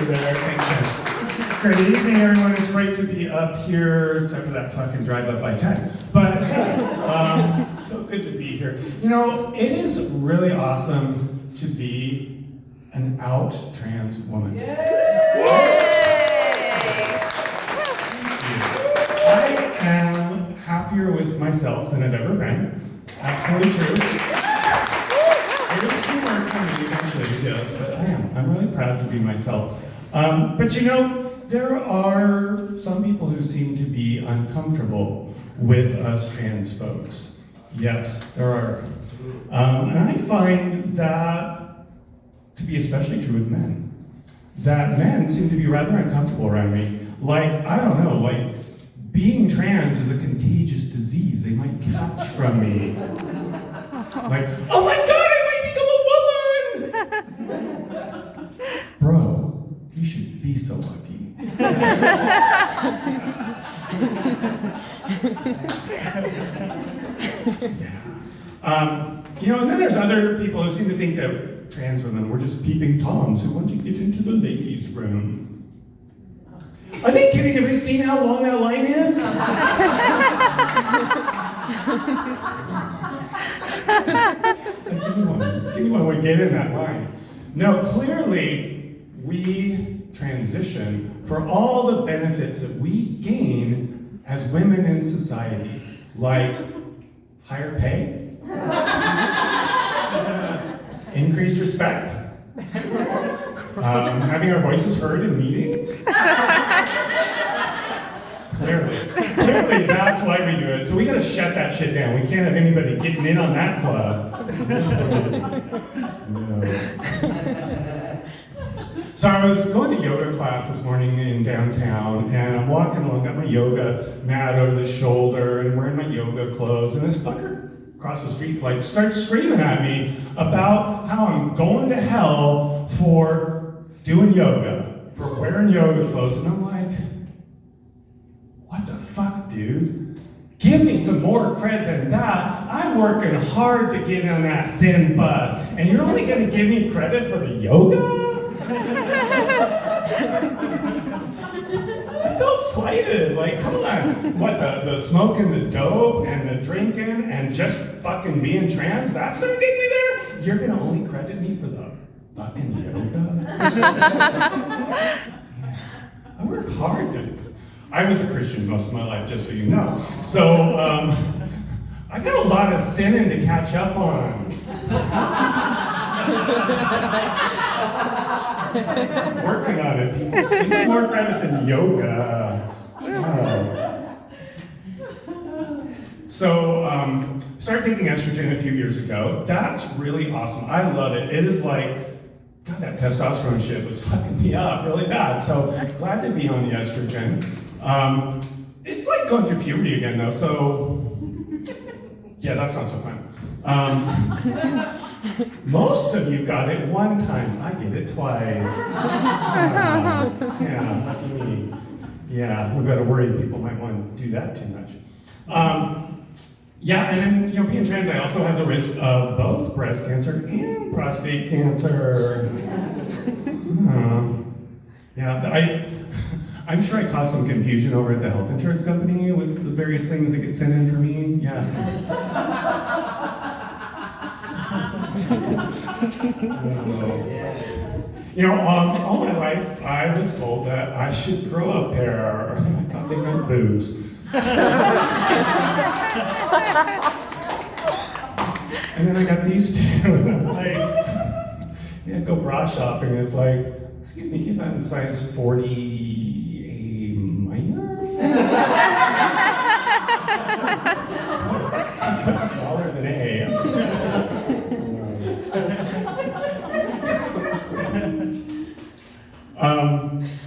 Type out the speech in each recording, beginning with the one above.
there. Thank you. Good evening, everyone. It's great to be up here, except for that fucking drive up by 10. But hey, so good to be here. You know, it is really awesome to be an out trans woman. Yay! I am happier with myself than I've ever been. Absolutely true. There's humor coming eventually, yes, but I'm really proud to be myself. But you know, there are some people who seem to be uncomfortable with us trans folks. Yes, there are. And I find that to be especially true with men. That men seem to be rather uncomfortable around me. Like, I don't know, like, being trans is a contagious disease they might catch from me. Like, oh my god, I might become a woman! Bro, you should be so lucky. You know, and then there's other people who seem to think that trans women were just peeping toms who want to get into the ladies' room. Are they kidding? Have you seen how long that line is? Anyone would get in that line. No, clearly, we transition for all the benefits that we gain as women in society, like higher pay, increased respect, having our voices heard in meetings. Clearly, that's why we do it. So we gotta shut that shit down. We can't have anybody getting in on that club. No. So I was going to yoga class this morning in downtown, and I'm walking along, got my yoga mat over the shoulder, and wearing my yoga clothes, and this fucker across the street like starts screaming at me about how I'm going to hell for doing yoga, for wearing yoga clothes, and I'm like, what the fuck, dude? Give me some more cred than that. I'm working hard to get on that sin bus, and you're only gonna give me credit for the yoga? I felt slighted, like, come on. What, the smoking the dope and the drinking and just fucking being trans, that's gonna get me there? You're gonna only credit me for the fucking yoga? I work hard to... I was a Christian most of my life, just so you know. So, I got a lot of sinning to catch up on. Working on it. Give me more credit than yoga. So, started taking estrogen a few years ago. That's really awesome. I love it. It is like, God, that testosterone shit was fucking me up really bad. So, glad to be on the estrogen. It's like going through puberty again, though. So, yeah, that's not so fun. Most of you got it one time. I get it twice. Yeah, lucky me. Yeah, we better worry people might want to do that too much. Yeah, and then, you know, being trans, I also have the risk of both breast cancer and prostate cancer. I'm sure I caused some confusion over at the health insurance company with the various things that get sent in for me. Yeah. You know, all my life I was told that I should grow up hair. I thought they meant boobs. And then I got these two, and I'm like, yeah, go bra shopping. It's like, excuse me, keep that in size 40 A minor? That's smaller than A.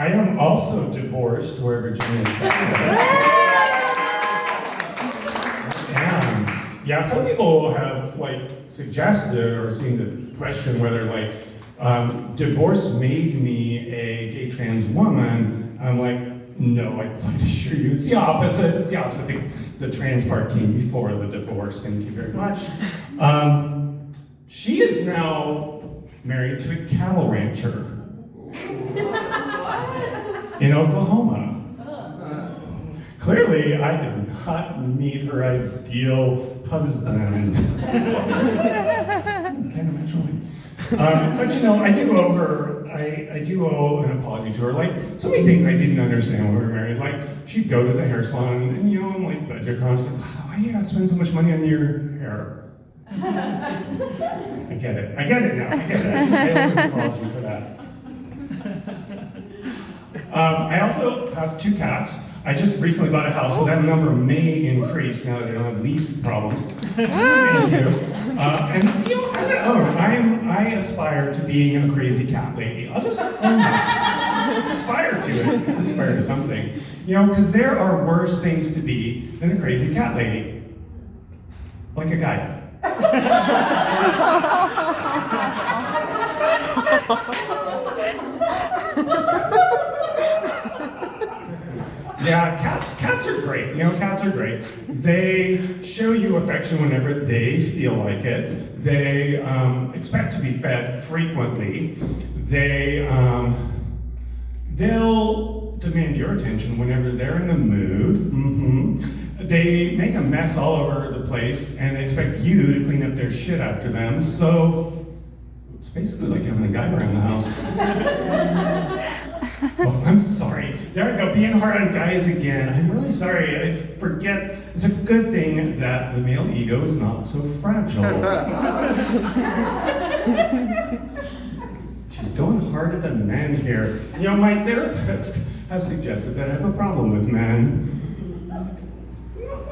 I am also divorced, where Virginia is from. Yeah, some people have like suggested or seem to question whether like divorce made me a gay trans woman. I'm like, no, I quite assure you, it's the opposite. It's the opposite. I think the trans part came before the divorce. Thank you very much. She is now married to a cattle rancher. in Oklahoma. Clearly, I did not meet her ideal husband. Can't imagine. But you know, I do owe an apology to her. Like, so many things I didn't understand when we were married. Like, she'd go to the hair salon, and you know, I'm like, budget conscious. Why do you gotta spend so much money on your hair? I get it now. I get it. I owe an apology for that. I also have 2 cats. I just recently bought a house, so that number may increase now that I don't have lease problems. And you know, I aspire to being a crazy cat lady. I'll just aspire to it. Aspire to something. You know, because there are worse things to be than a crazy cat lady. Like a guy. Yeah, cats are great. You know, cats are great. They show you affection whenever they feel like it. They expect to be fed frequently. They'll demand your attention whenever they're in the mood. They make a mess all over the place, and they expect you to clean up their shit after them. So it's basically like having a guy around the house. Oh, I'm sorry. There I go, being hard on guys again. I'm really sorry. I forget. It's a good thing that the male ego is not so fragile. She's going hard at the men here. You know, my therapist has suggested that I have a problem with men.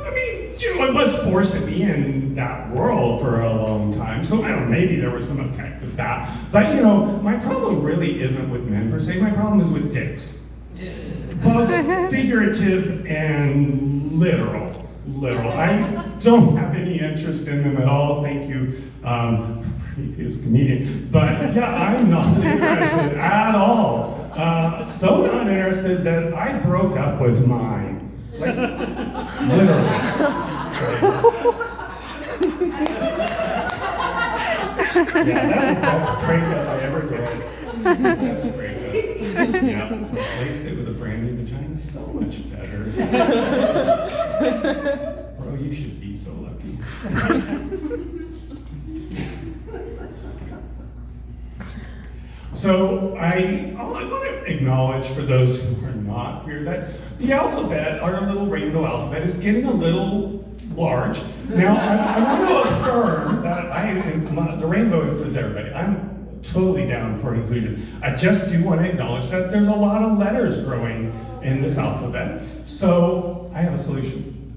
I mean, I was forced to be in that world for a long time, so I don't know, maybe there was some effect of that. But you know, my problem really isn't with men per se, my problem is with dicks. Both figurative and literal. I don't have any interest in them at all, thank you, previous comedian. But yeah, I'm not interested at all. So not interested that I broke up with mine. Like, literally. Yeah, that's the best breakup I ever did. That's a breakup. Yeah, replaced it with a brand new vagina. So much better. Bro, you should be so lucky. So I want to acknowledge for those who are not here that the alphabet, our little rainbow alphabet, is getting a little large. Now I want to affirm that the rainbow includes everybody. I'm totally down for inclusion. I just do want to acknowledge that there's a lot of letters growing in this alphabet. So I have a solution.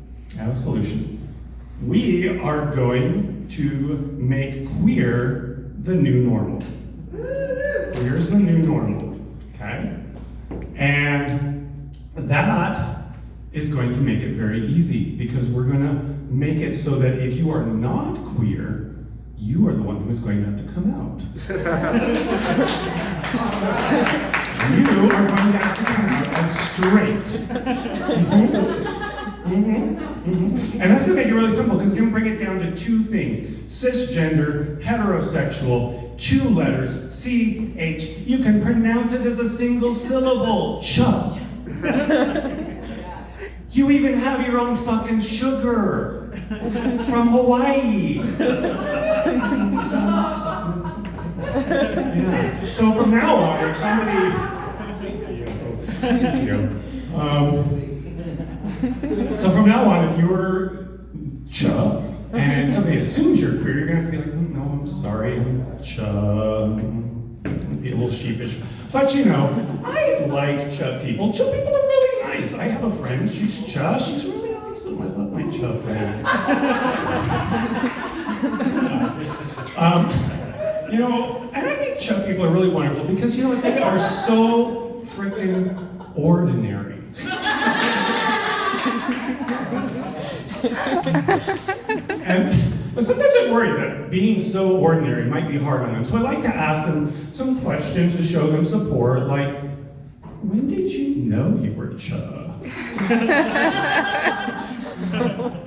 We are going to make queer the new normal. Queer's the new normal, okay? And that is going to make it very easy because we're going to make it so that if you are not queer, you are the one who is going to have to come out. You are going to have to come out as straight. And that's going to make it really simple because it's going to bring it down to 2 things. Cisgender, heterosexual, 2 letters, C-H. You can pronounce it as a single syllable, chut. You even have your own fucking sugar from Hawaii. Yeah. So from now on, if somebody... Thank you. So from now on, if you're Cha, and somebody assumes you're queer, you're gonna have to be like, no, I'm sorry, I'm Cha. Be a little sheepish. But you know, I like Cha people. Cha people are really nice. I have a friend, she's Cha, she's really awesome. I love my Cha friend. You know, and I think Cha people are really wonderful because, you know, they are so freaking ordinary. But sometimes I worry that being so ordinary might be hard on them. So I like to ask them some questions to show them support, like, when did you know you were Cha?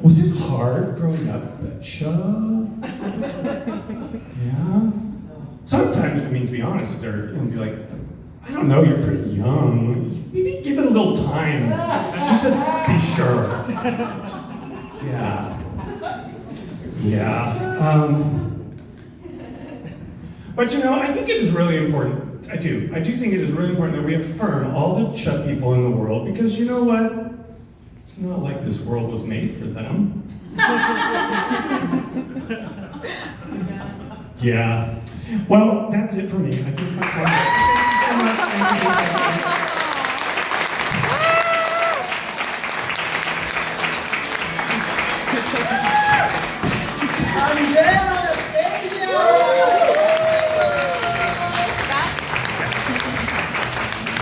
Was it hard growing up at Cha? Yeah? Sometimes, I mean, to be honest, they're, you know, be like, I don't know, you're pretty young. Maybe give it a little time, just to be sure. Yeah. But I think it is really important. I do think it is really important that we affirm all the chub people in the world, because you know what? It's not like this world was made for them. Yeah. Well, that's it for me. I think my time. Thank you so much. Thank you. Andrea!